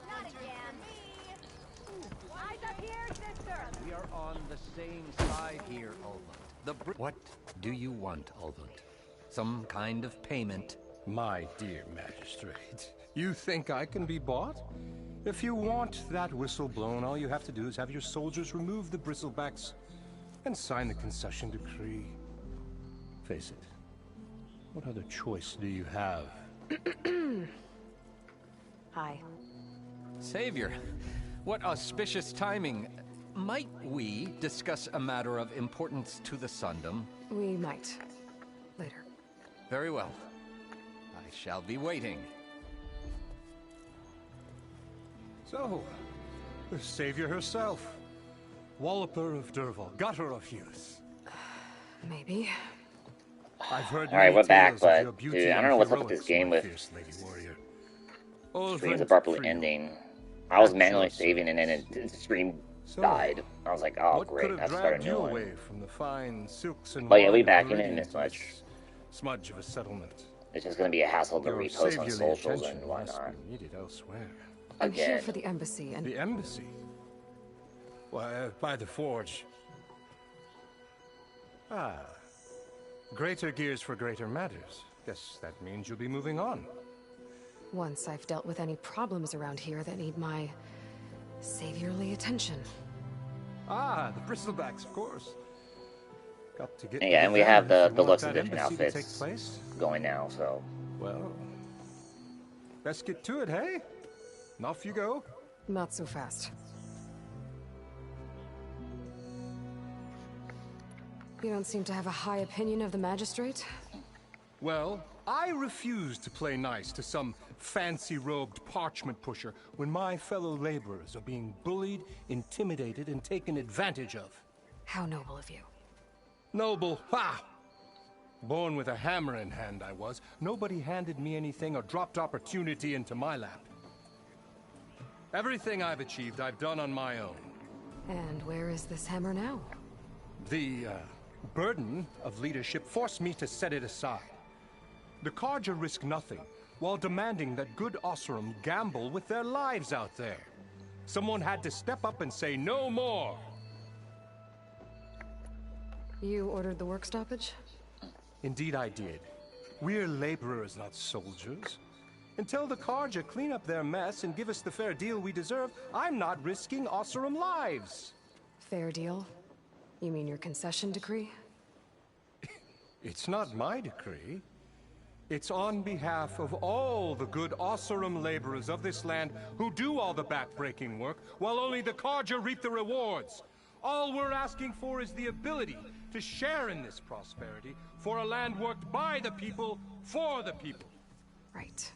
Not again. Eyes up here, sister. We are on the same side here, Ulvund. What do you want, Ulvund? Some kind of payment? My dear magistrate, you think I can be bought? If you want that whistle blown, all you have to do is have your soldiers remove the bristlebacks and sign the concession decree. Face it, what other choice do you have? Hi. Savior, what auspicious timing. Might we discuss a matter of importance to the Sundom? We might. Later. Very well. I shall be waiting. So, the savior herself. Walloper of Derval, gutter of youth. Maybe. I've heard Alright, we're back, tales of but your beauty dude, I don't and know what's up with heroics, this game my with fierce lady warrior. streams Ulvund abruptly Free. ending. I was That's manually so saving and then the stream So, died. I was like, oh what great, could I have have to start a dragged new you one. away from the fine silks and But yeah, we wine back of in it Meridian this to much. smudge of a settlement. It's just gonna be a hassle to Your repost on saviorly socials attention and must whatnot. be needed elsewhere. I'm here Again. for the embassy, and The embassy? Why, by the forge. Ah. Greater gears for greater matters. Guess that means you'll be moving on. once I've dealt with any problems around here that need my saviorly attention. Ah, the bristlebacks, of course. Got to get Yeah, and we them have if the you want deluxe that edition embassy to take outfits place. going now, so. Well, let's get to it, hey? And off you go. Not so fast. You don't seem to have a high opinion of the magistrate? Well, I refuse to play nice to some fancy-robed parchment pusher when my fellow laborers are being bullied, intimidated, and taken advantage of. How noble of you. Noble, ha! Born with a hammer in hand I was. Nobody handed me anything or dropped opportunity into my lap. Everything I've achieved, I've done on my own. And where is this hammer now? The burden of leadership forced me to set it aside. The Carja risk nothing, while demanding that good Osseram gamble with their lives out there. Someone had to step up and say no more. You ordered the work stoppage? Indeed I did. We're laborers, not soldiers. Until the Carja clean up their mess and give us the fair deal we deserve, I'm not risking Osseram lives. Fair deal? You mean your concession decree? It's not my decree. It's on behalf of all the good Osseram laborers of this land who do all the back-breaking work, while only the Carja reap the rewards. All we're asking for is the ability to share in this prosperity for a land worked by the people, for the people. Right.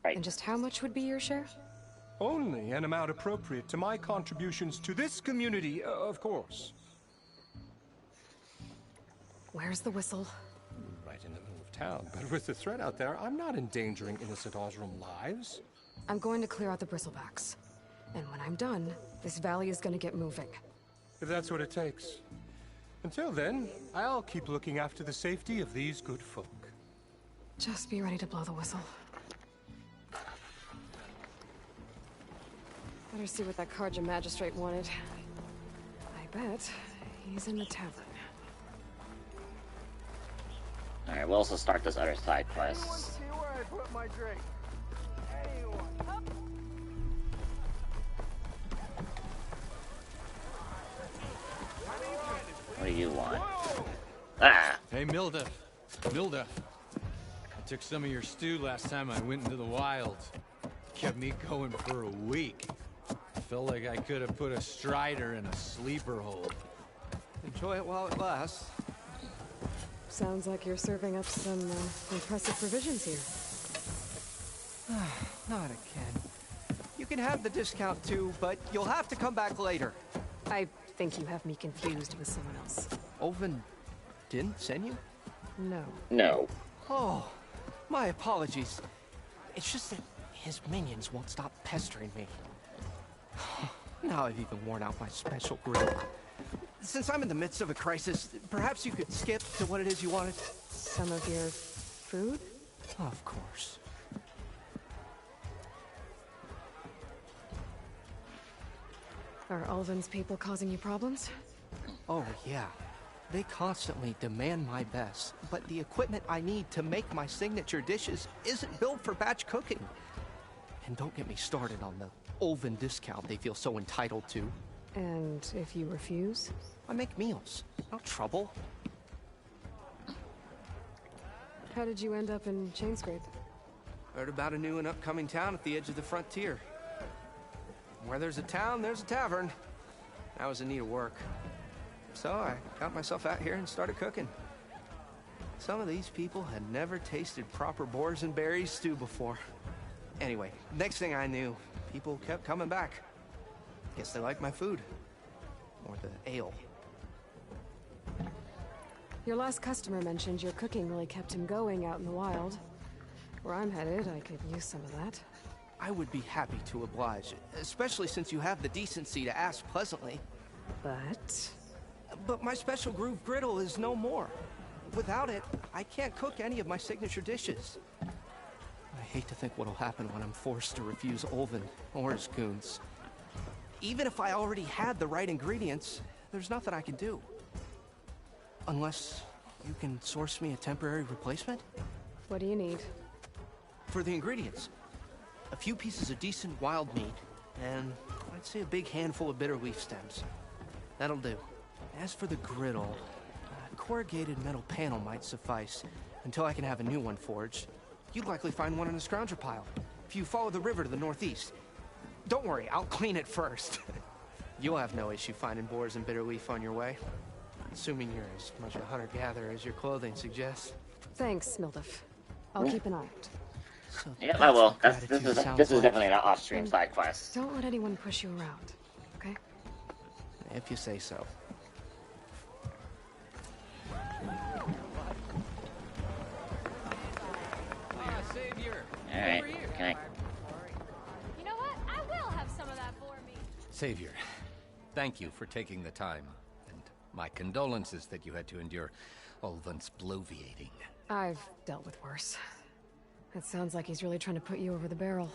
Right. And just how much would be your share? Only an amount appropriate to my contributions to this community, of course. Where's the whistle? Right in the middle of town, but with the threat out there, I'm not endangering innocent Osseram lives. I'm going to clear out the bristlebacks. And when I'm done, this valley is going to get moving. If that's what it takes. Until then, I'll keep looking after the safety of these good folk. Just be ready to blow the whistle. Better see what that Carja magistrate wanted. I bet he's in the tavern. Alright, we'll also start this other side quest. See where I put my drink. Anyone? What do you want? Ah! Hey, Milda. Milda. I took some of your stew last time I went into the wilds. Kept me going for a week. Felt like I could have put a strider in a sleeper hole. Enjoy it while it lasts. Sounds like you're serving up some impressive provisions here. Not again. You can have the discount too, but you'll have to come back later. I think you have me confused with someone else. Oven didn't send you? No. No. Oh, my apologies. It's just that his minions won't stop pestering me. Now I've even worn out my special grill. Since I'm in the midst of a crisis, perhaps you could skip to what it is you wanted? Some of your food? Of course. Are Ulvin's people causing you problems? Oh, yeah. They constantly demand my best, but the equipment I need to make my signature dishes isn't built for batch cooking. And don't get me started on the Ulvin discount they feel so entitled to. And if you refuse? I make meals, no trouble. How did you end up in Chainscrape? Heard about a new and upcoming town at the edge of the frontier. Where there's a town, there's a tavern. I was in need of work. So I got myself out here and started cooking. Some of these people had never tasted proper boars and berries stew before. Anyway, next thing I knew, people kept coming back. Guess they liked my food. Or the ale. Your last customer mentioned your cooking really kept him going out in the wild. Where I'm headed, I could use some of that. I would be happy to oblige, especially since you have the decency to ask pleasantly. But my special groove griddle is no more. Without it, I can't cook any of my signature dishes. I hate to think what'll happen when I'm forced to refuse Ulvin or his goons. Even if I already had the right ingredients, there's nothing I can do. Unless you can source me a temporary replacement? What do you need? For the ingredients, a few pieces of decent wild meat, and I'd say a big handful of bitter leaf stems. That'll do. As for the griddle, a corrugated metal panel might suffice until I can have a new one forged. You'd likely find one in a scrounger pile, if you follow the river to the northeast. Don't worry, I'll clean it first. You'll have no issue finding boars and bitter leaf on your way. Assuming you're as much a hunter-gatherer as your clothing suggests. Thanks, Mildef. I'll keep an eye out. So Yeah, I will. that's what This is gratitude sounds definitely an off-stream side quest. Don't let anyone push you around, okay? like. If you say so. Savior. All right. Can I? You know what? I will have some of that boar meat. Savior, thank you for taking the time, and my condolences that you had to endure Ulvin's bloviating. I've dealt with worse. It sounds like he's really trying to put you over the barrel.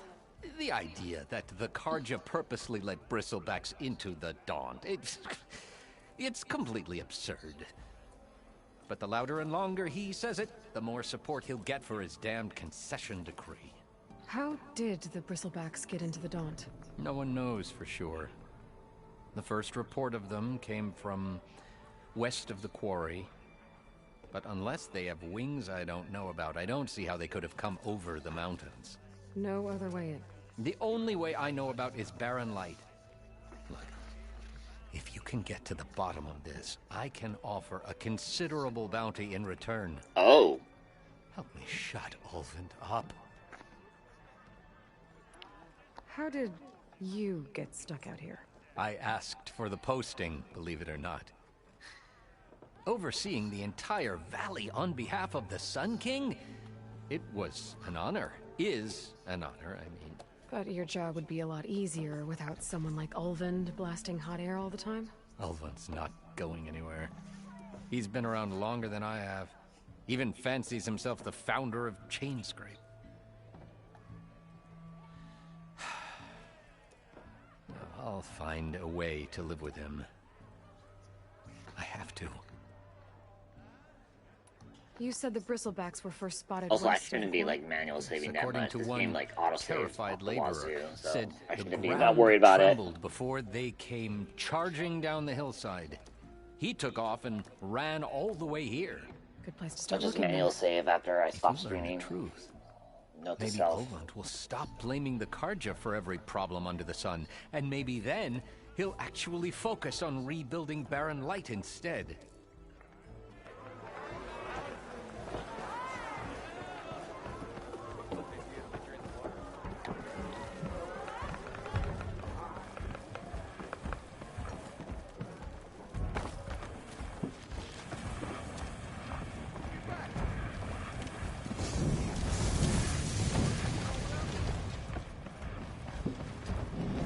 The idea that the Karja purposely let bristlebacks into the Daunt, it's completely absurd. But the louder and longer he says it, the more support he'll get for his damned concession decree. How did the Bristlebacks get into the Daunt? No one knows for sure. The first report of them came from west of the quarry. But unless they have wings I don't know about, I don't see how they could have come over the mountains. No other way in. The only way I know about is barren light. Look, if you can get to the bottom of this, I can offer a considerable bounty in return. Oh. Help me shut Ulvin up. How did you get stuck out here? I asked for the posting, believe it or not. Overseeing the entire valley on behalf of the Sun King? It was an honor. Is an honor, I mean. But your job would be a lot easier without someone like Ulvin blasting hot air all the time? Ulvin's not going anywhere. He's been around longer than I have. Even fancies himself the founder of Chainscrape. I'll find a way to live with him. I have to. You said the Bristlebacks were first spotted Also, I west of shouldn't the be quarry? like manual saving that According much. to This one game like auto terrified the laborer, wazoo, so said I the shouldn't be ground that worried about it. trembled before they came charging down the hillside. He took off and ran all the way here. Good place to So start just looking. manual save after I stop If you learn streaming. the truth, Note to maybe self. Ulvin will stop blaming the Karja for every problem under the sun, and maybe then he'll actually focus on rebuilding Barren Light instead.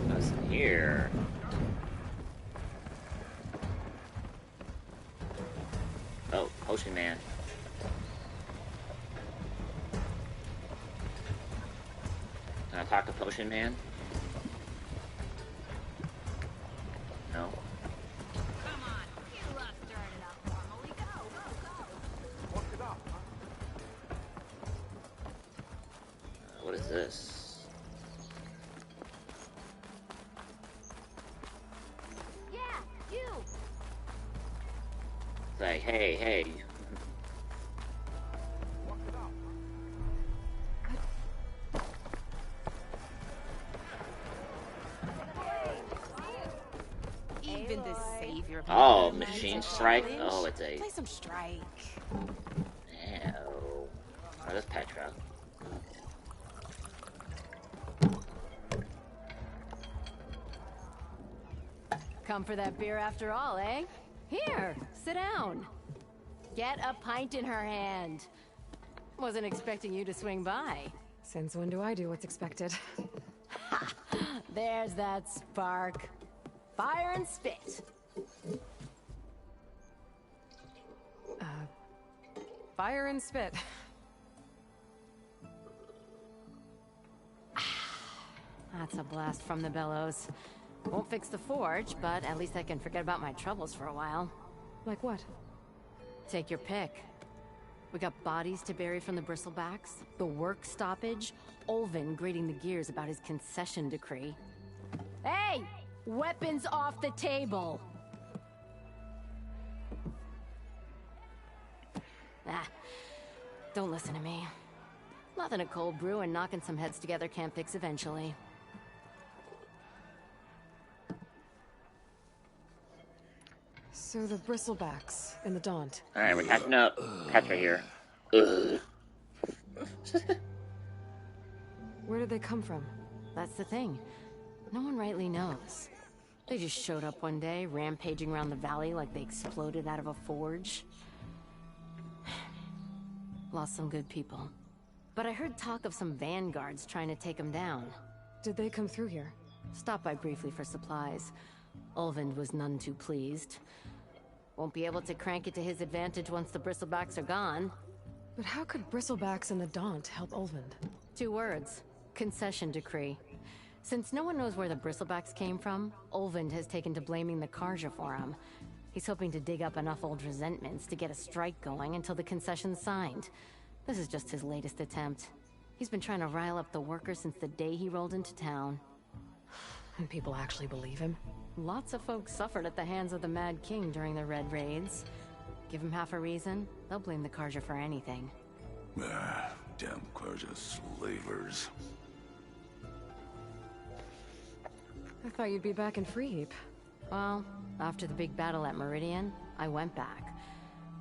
What's in here? Oh, Potion Man. Can I talk to Potion Man? No. Come on, you love stirring it up normally. Go, go, go. Work it out, huh? What is this? Yeah, you. It's like, hey, hey. Work it out, huh? Even the savior. Oh, machine strike? Oh, it's a... Play some strike. Ew. Oh, that's Petra. Come for that beer after all, eh? Here, sit down. Get a pint in her hand. Wasn't expecting you to swing by. Since when do I do what's expected? There's that spark. Fire and spit. Fire and spit. That's a blast from the bellows. Won't fix the forge, but at least I can forget about my troubles for a while. Like what? Take your pick. We got bodies to bury from the bristlebacks, the work stoppage, Olvin grating the gears about his concession decree. Hey! Weapons off the table! Ah, don't listen to me. Nothing a cold brew and knocking some heads together can't fix eventually. So the bristlebacks in the Daunt. Alright, we're catching up. Petra here. Ugh. Where did they come from? That's the thing. No one rightly knows. They just showed up one day, rampaging around the valley like they exploded out of a forge. Lost some good people. But I heard talk of some vanguards trying to take them down. Did they come through here? Stopped by briefly for supplies. Olvind was none too pleased. Won't be able to crank it to his advantage once the bristlebacks are gone. But how could bristlebacks and the Daunt help Olvind? 2 words. Concession decree. Since no one knows where the bristlebacks came from, Olvind has taken to blaming the Karja for him. He's hoping to dig up enough old resentments to get a strike going until the concession's signed. This is just his latest attempt. He's been trying to rile up the workers since the day he rolled into town. And people actually believe him? Lots of folks suffered at the hands of the Mad King during the Red Raids. Give him half a reason, they'll blame the Karja for anything. Ah, damn Karja slavers. I thought you'd be back in Freeheap. Well, after the big battle at Meridian, I went back.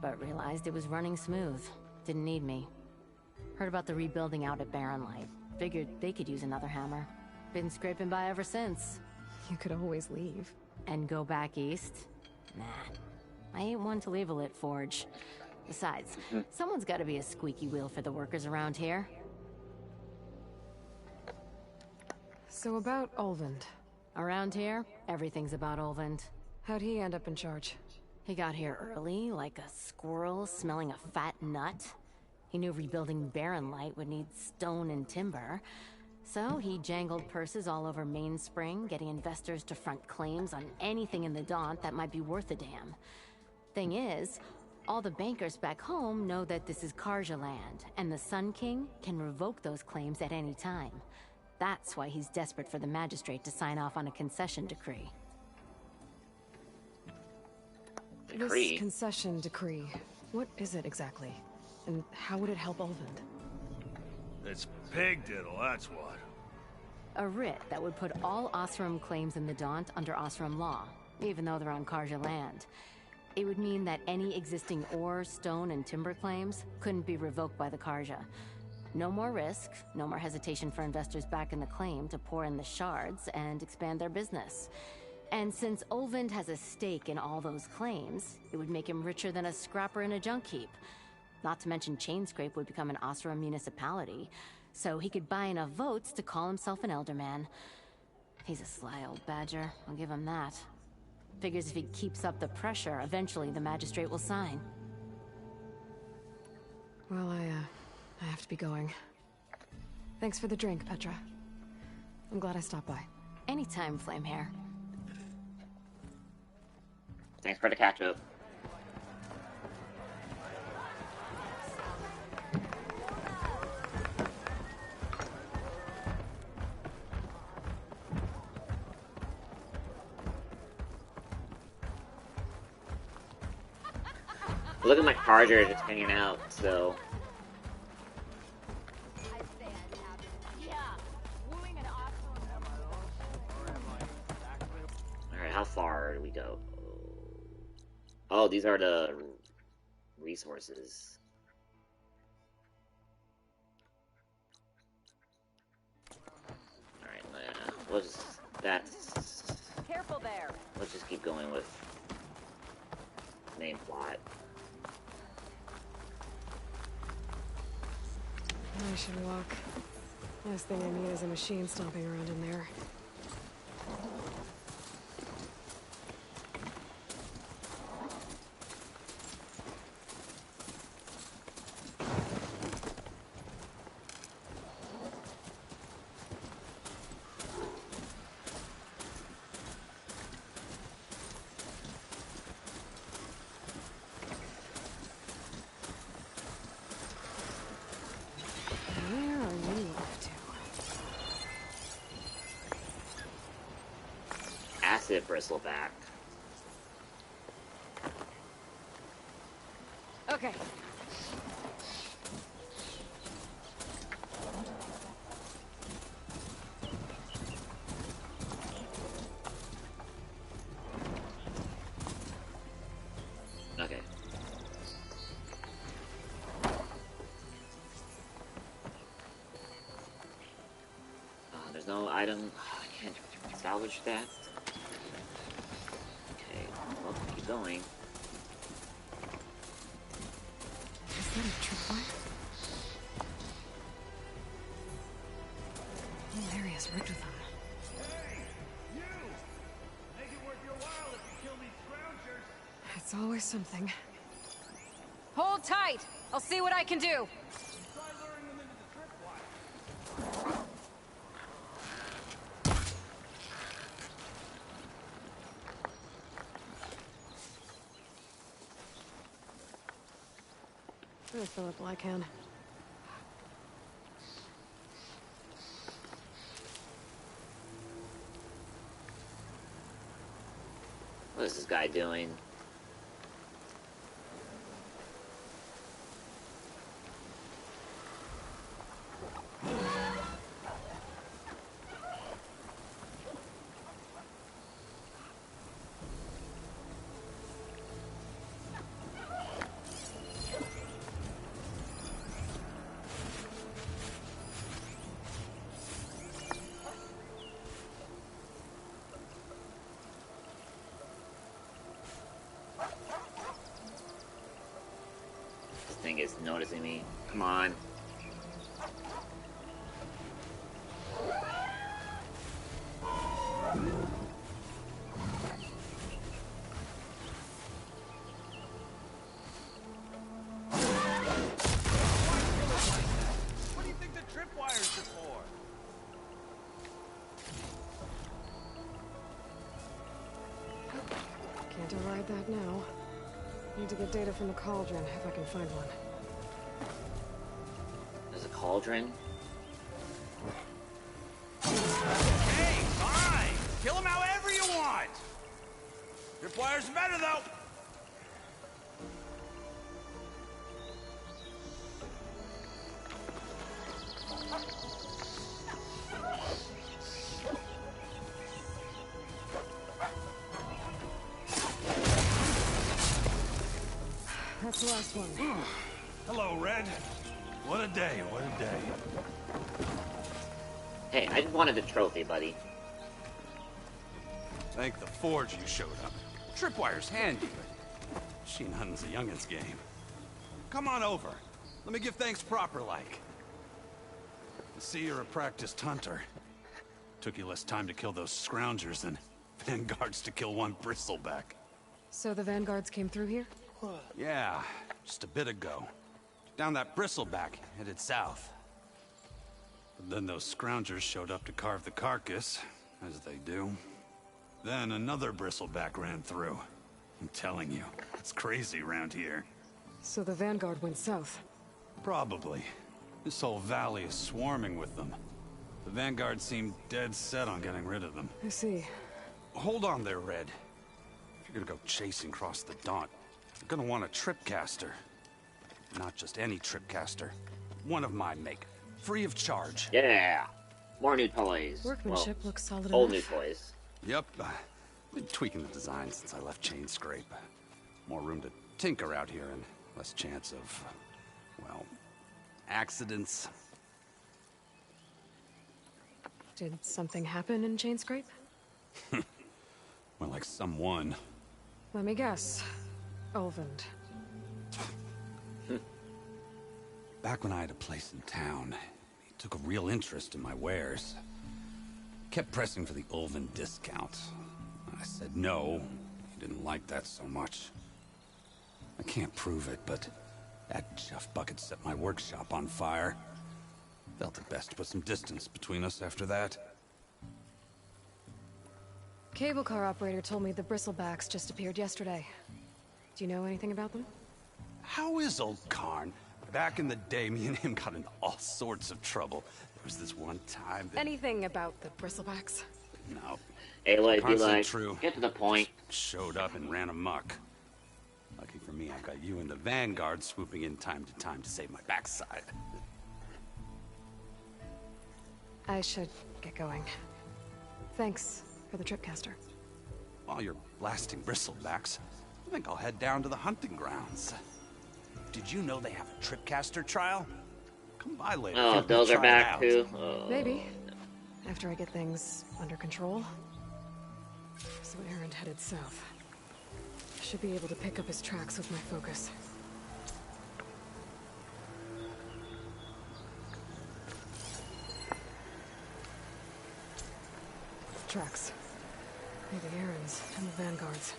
But realized it was running smooth. Didn't need me. Heard about the rebuilding out at Barren Light. Figured they could use another hammer. Been scraping by ever since. You could always leave. And go back east? Nah. I ain't one to leave a lit forge. Besides, someone's gotta be a squeaky wheel for the workers around here. So about Olvind. Around here, everything's about Olvind. How'd he end up in charge? He got here early, like a squirrel smelling a fat nut. He knew rebuilding Barren Light would need stone and timber. So he jangled purses all over Mainspring, getting investors to front claims on anything in the Daunt that might be worth a damn. Thing is, all the bankers back home know that this is Karja land, and the Sun King can revoke those claims at any time. That's why he's desperate for the magistrate to sign off on a concession decree. Decree? This concession decree, what is it exactly? And how would it help Olvind? It's pig diddle, that's what. A writ that would put all Osram claims in the Daunt under Osram law, even though they're on Karja land. It would mean that any existing ore, stone, and timber claims couldn't be revoked by the Karja. No more risk, no more hesitation for investors back in the claim to pour in the shards and expand their business. And since Olvind has a stake in all those claims, it would make him richer than a scrapper in a junk heap. Not to mention Chainscrape would become an Osram municipality, so he could buy enough votes to call himself an elderman. He's a sly old badger, I'll give him that. Figures if he keeps up the pressure, eventually the magistrate will sign. Well, I have to be going. Thanks for the drink, Petra. I'm glad I stopped by. Anytime, Flamehair. Thanks for the catch-up. Look at my charger just hanging out, so... Alright, how far do we go? Oh, these are the resources. Alright, we'll just... That's... Careful there. Let's just keep going with main plot. I should walk. Last thing I need is a machine stomping around in there. Bristleback. Okay. Okay. There's no item. I can't salvage that. Well, keep going. Is that a tripwire? The area's rigged with them. Hey, you! Make it worth your while if you kill these scroungers. It's always something. Hold tight. I'll see what I can do. Try luring them into the tripwire. I'll fill up while I can. What is this guy doing? Thing is noticing me. Come on. What do you think the tripwires are for? Can't override that now. Need to get data from the cauldron, if I can find one. There's a cauldron? Hey, fine! Kill them however you want! Tripwires better, though! That's the last one. Hello, Red. What a day, what a day. Hey, I just wanted a trophy, buddy. Thank the Forge you showed up. Tripwire's handy, but machine hunting's a youngin's game. Come on over. Let me give thanks proper-like. I see you're a practiced hunter. Took you less time to kill those scroungers than vanguards to kill one bristleback. So the vanguards came through here? Yeah, just a bit ago. Down that bristleback, headed south. But then those scroungers showed up to carve the carcass, as they do. Then another bristleback ran through. I'm telling you, it's crazy around here. So the Vanguard went south. Probably. This whole valley is swarming with them. The Vanguard seemed dead set on getting rid of them. I see. Hold on there, Red. If you're gonna go chasing across the Daunt, you're gonna want a tripcaster. Not just any tripcaster. One of my make. Free of charge. Yeah. More new toys. Workmanship looks solid Old enough. new toys. Yep. Been tweaking the design since I left Chain Scrape. More room to tinker out here and less chance of, well, accidents. Did something happen in Chain Scrape? Well, like someone. Let me guess. Ulvund. Back when I had a place in town, he took a real interest in my wares. Kept pressing for the Ulvund discount. I said no. He didn't like that so much. I can't prove it, but that chuff bucket set my workshop on fire. Felt it best to put some distance between us after that. Cable car operator told me the Bristlebacks just appeared yesterday. Do you know anything about them? How is old Karn? Back in the day, me and him got into all sorts of trouble. There was this one time that... Anything about the Bristlebacks? No. Aloy, be like, true. get to the point. Showed up and ran amok. Lucky for me, I got you and the Vanguard swooping in time to save my backside. I should get going. Thanks for the tripcaster. While you're blasting bristlebacks, I think I'll head down to the hunting grounds. Did you know they have a tripcaster trial? Come by later. Oh, those are back too? Oh. Maybe. After I get things under control. So Aaron headed south. Should be able to pick up his tracks with my focus. Tracks. Maybe Aaron's and the Vanguard's.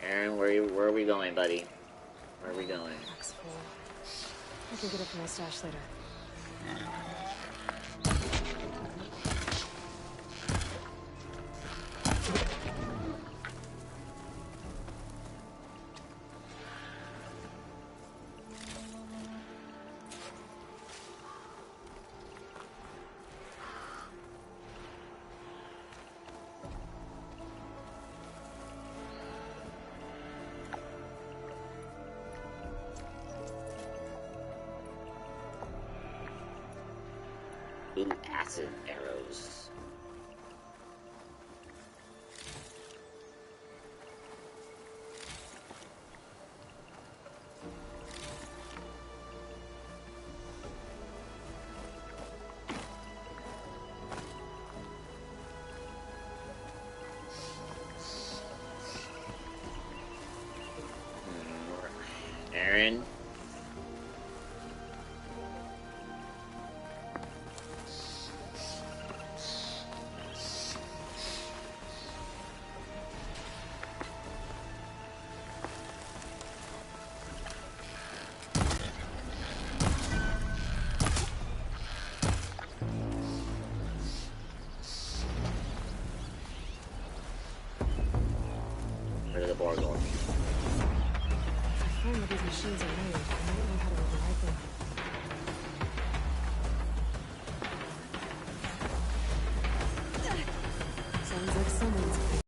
Aaron, where are we going, buddy? Where are we going? Pack's full. I can get up to my stash later. Ooh, acid arrows. Aaron. Where did the bar go? I find what these machines are made. I might know how to override them. Sounds like someone's paying.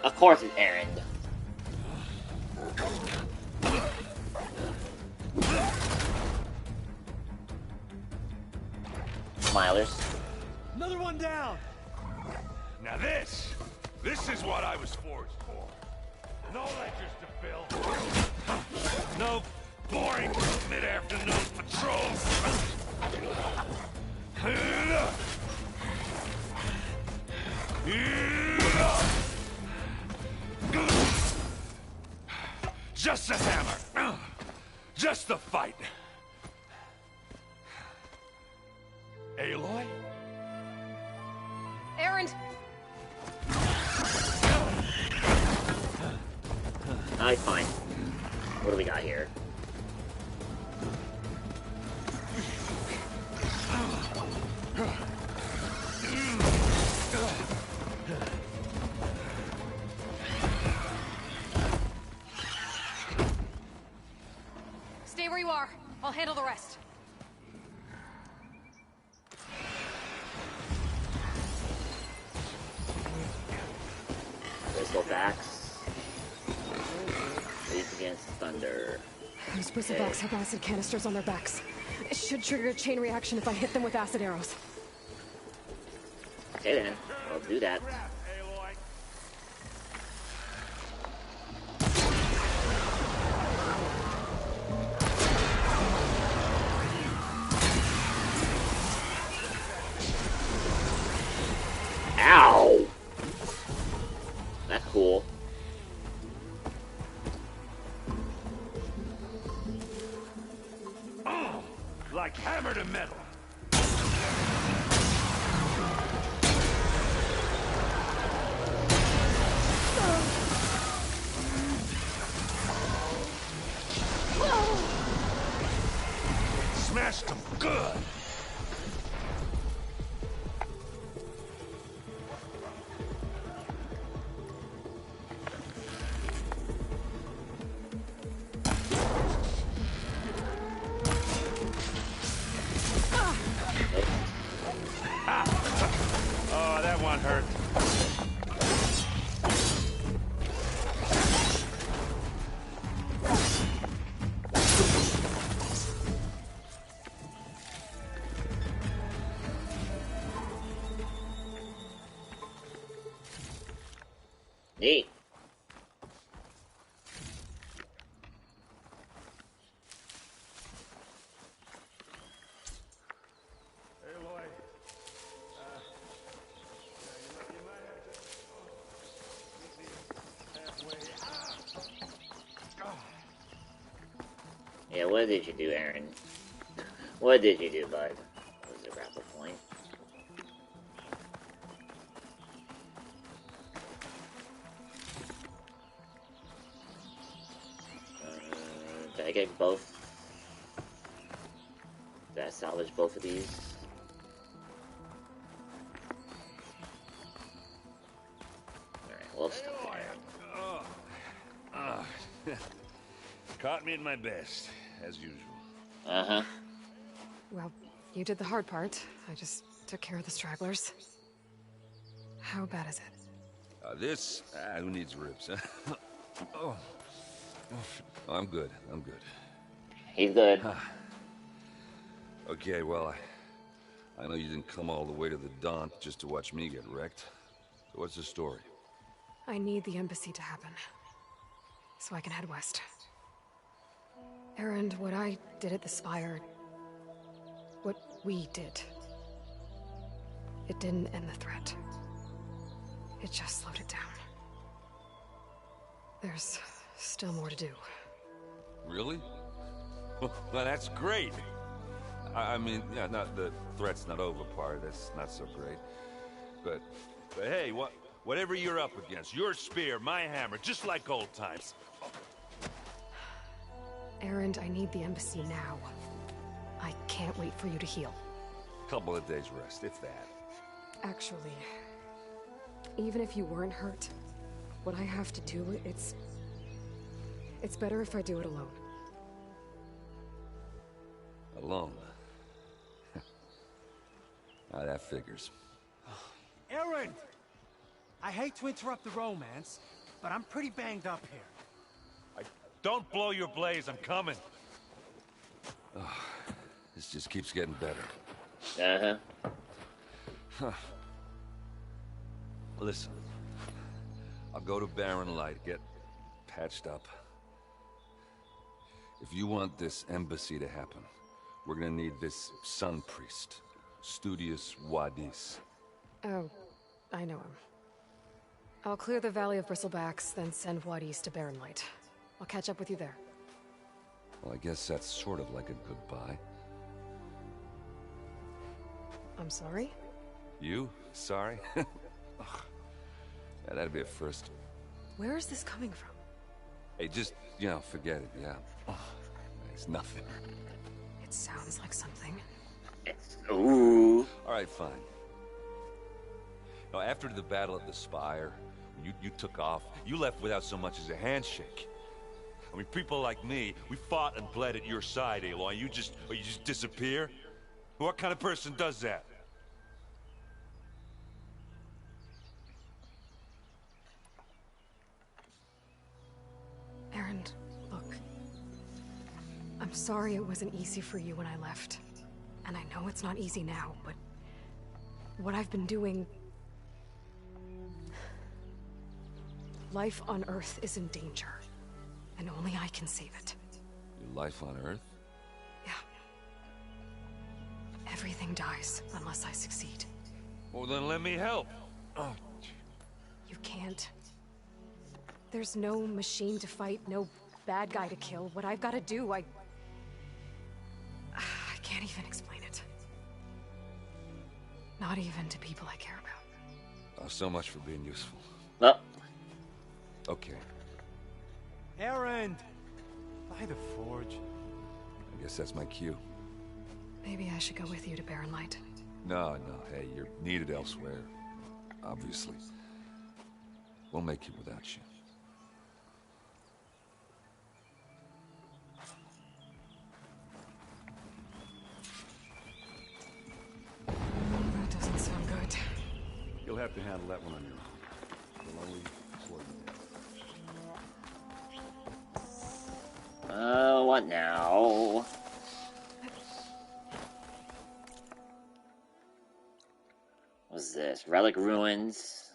Of course it's Aaron. Smilers. Another one down! Now this is what I was forged for. No ledgers to fill. No boring mid-afternoon patrols. Just a hammer. Just the fight. Aloy? Erend! Alright, fine. What do we got here? Stay where you are. I'll handle the rest. Bristlebacks. Leads against thunder. Those bristlebacks have acid canisters on their backs. It should trigger a chain reaction if I hit them with acid arrows. Okay then, I'll do that. Ow! That's cool. Oh, like hammer to metal. Smashed them good. Oh, that one hurt. Neat. Yeah, what did you do, Aaron? What did you do, bud? What was the grapple point? Did I get both? Did I salvage both of these? Alright, we'll stop there. Caught me at my best, as usual. Uh-huh. Well, you did the hard part. I just took care of the stragglers. How bad is it? Who needs ribs, huh? Oh. I'm good. I'm good. He's good. Okay, well, I know you didn't come all the way to the Daunt just to watch me get wrecked. So what's the story? I need the embassy to happen, so I can head west. Erend, what I did at the Spire... what we did... it didn't end the threat. It just slowed it down. There's still more to do. Really? Well, that's great. I mean, yeah, not the threat's not over part. That's not so great. But hey, whatever you're up against, your spear, my hammer, just like old times. Erend, I need the embassy now. I can't wait for you to heal. Couple of days rest, if that. Actually, even if you weren't hurt, what I have to do, it's better if I do it alone. Alone? That figures. Erend! I hate to interrupt the romance, but I'm pretty banged up here. Don't blow your blaze, I'm coming. Oh, this just keeps getting better. Uh-huh. Listen, I'll go to Barren Light, get patched up. If you want this embassy to happen, we're gonna need this sun priest, Studius Wadis. Oh, I know him. I'll clear the Valley of Bristlebacks, then send Wadis to Barren Light. I'll catch up with you there. Well, I guess that's sort of like a goodbye. I'm sorry? You? Sorry? Ugh. Yeah, that'd be a first. Where is this coming from? Hey, just, forget it, yeah. Ugh. It's nothing. It sounds like something. Ooh. Alright, fine. Now, after the Battle of the Spire, when you took off, you left without so much as a handshake. I mean, people like me, we fought and bled at your side, Aloy. You just disappear? What kind of person does that? Aaron, look. I'm sorry it wasn't easy for you when I left. And I know it's not easy now, but what I've been doing... Life on Earth is in danger. And only I can save it. Your life on Earth? Yeah. Everything dies unless I succeed. Well, then let me help. Oh. You can't. There's no machine to fight, no bad guy to kill. What I've got to do, I can't even explain it. Not even to people I care about. Oh, so much for being useful. Oh. Okay. Errand! By the forge. I guess that's my cue. Maybe I should go with you to Barren Light. No, hey, you're needed elsewhere. Obviously. We'll make it without you. That doesn't sound good. You'll have to handle that one on your own. We'll only slow you down. What now? What's this? Relic Ruins.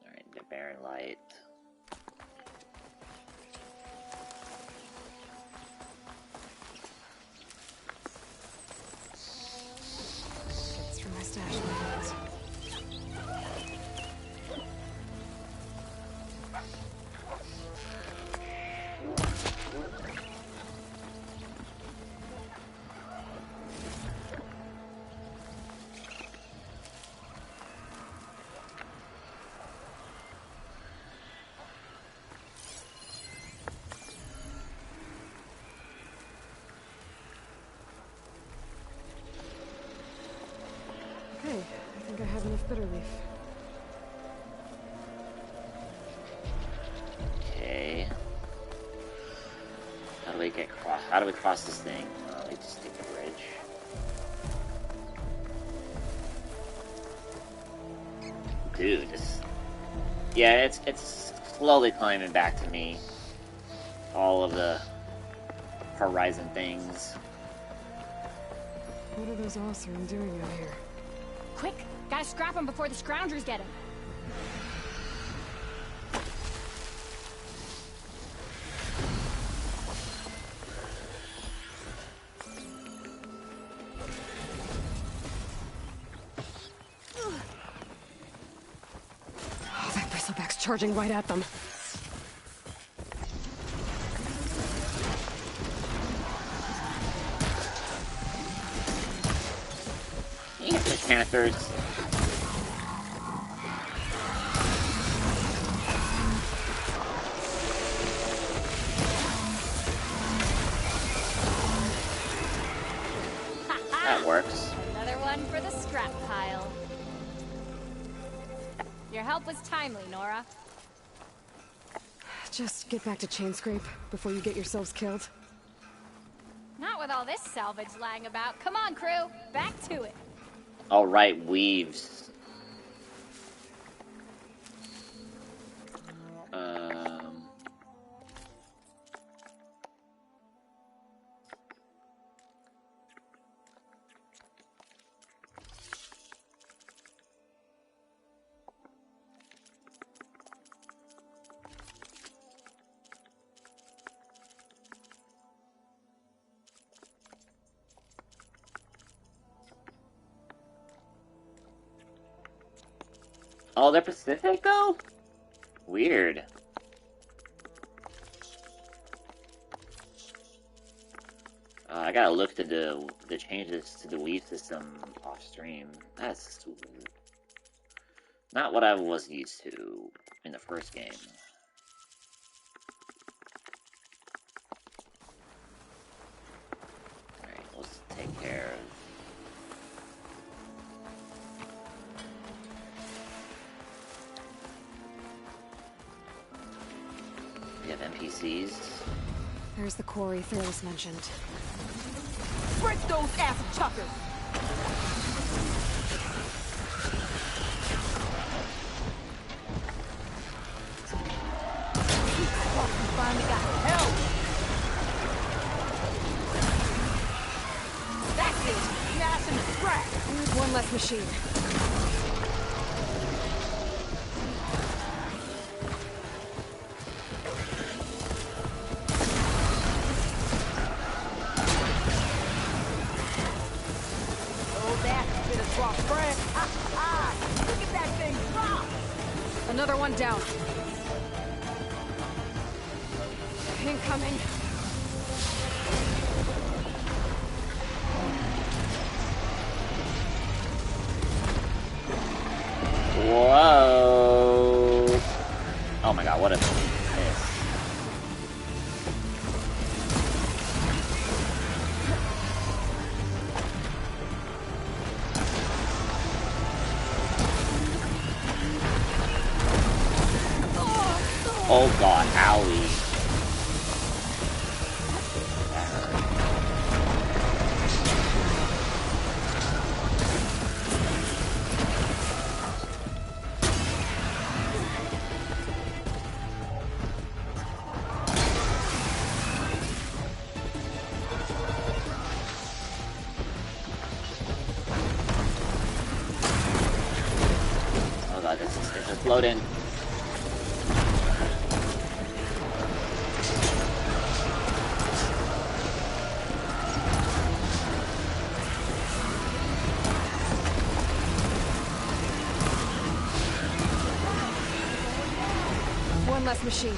Alright, the Barren Light. It's from my stash lands. Okay, I think I have enough bitter leaf. Okay. How do we cross this thing? Oh, we just take the bridge. Dude, this... Yeah, it's slowly climbing back to me. All of the horizon things. What are those Oyster doing out here? Quick! Gotta scrap him before the scroungers get him. Oh, that bristleback's charging right at them. You get the Panthers. That works. Another one for the scrap pile. Your help was timely, Nora. Just get back to Chainscrape before you get yourselves killed. Not with all this salvage lying about. Come on, crew. Back to it. Alright, weaves. Oh, they're Pacific, though? Weird. gotta look to the changes to the weave system off stream. That's not what I was used to in the first game. Alright, let's take care of... We have NPCs. There's the quarry Fearless mentioned. Break those ass chuckers! Finally got help! That's it! Smash and scrap! There's one less machine. Another one down. Incoming. Whoa! Oh my god, what a miss. Oh god, owie. Oh god, this is loading. One less machine.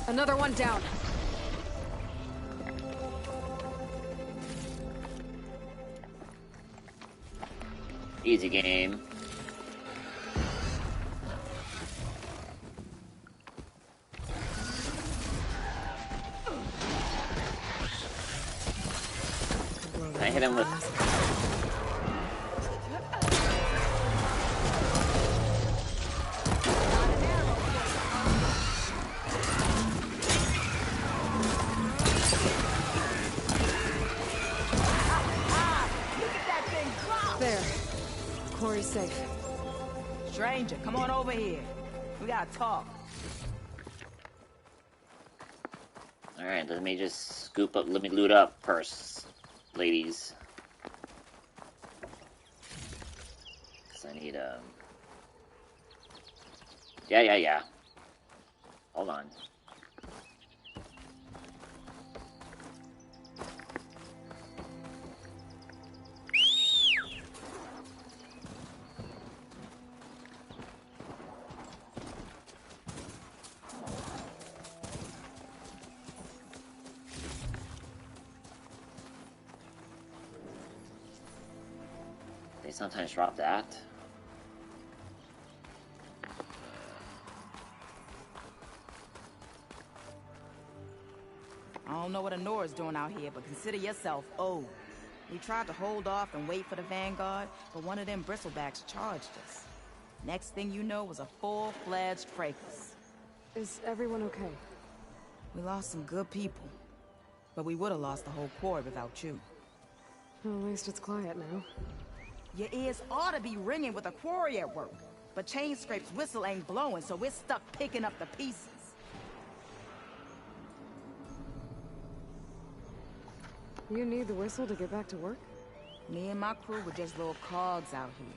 Another one down. Easy game. I hit him with... There. Quarry's safe. Stranger, come on over here. We gotta talk. Alright, let me just scoop up, let me loot up first, ladies. Cause I need, Yeah. Hold on. They sometimes drop that. I don't know what Honora's doing out here, but consider yourself owed. We tried to hold off and wait for the Vanguard, but one of them bristlebacks charged us. Next thing you know was a full-fledged fracas. Is everyone okay? We lost some good people, but we would have lost the whole quarry without you. Well, at least it's quiet now. Your ears ought to be ringing with a quarry at work, but Chainscrape's whistle ain't blowing, so we're stuck picking up the pieces. You need the whistle to get back to work? Me and my crew were just little cogs out here.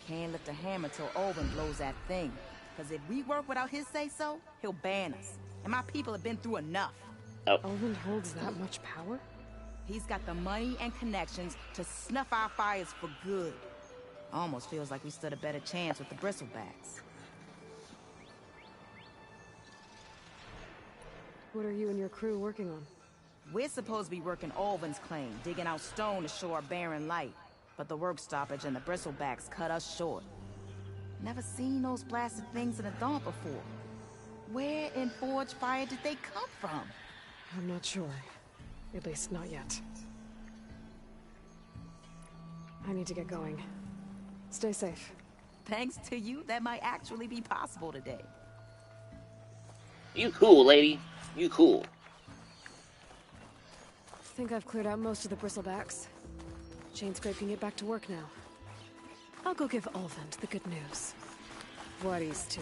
Can't lift a hammer till Owen blows that thing. Cause if we work without his say-so, he'll ban us. and my people have been through enough. Oh. Olin holds that much power? He's got the money and connections to snuff our fires for good. Almost feels like we stood a better chance with the bristlebacks. What are you and your crew working on? We're supposed to be working Olvin's claim, digging out stone to show our barren light. But the work stoppage and the bristlebacks cut us short. Never seen those blasted things in the Daunt before. Where in Forge Fire did they come from? I'm not sure. At least not yet. I need to get going. Stay safe. Thanks to you, that might actually be possible today. You cool, lady. You cool. Think I've cleared out most of the bristlebacks. Chainscrape can get back to work now. I'll go give Olvend the good news. Voorhees, too.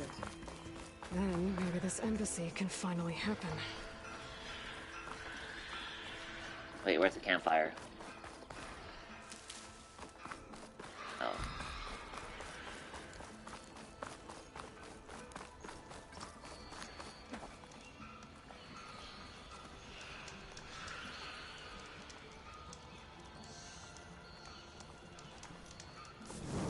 Then maybe this embassy can finally happen. Wait, where's the campfire? Oh.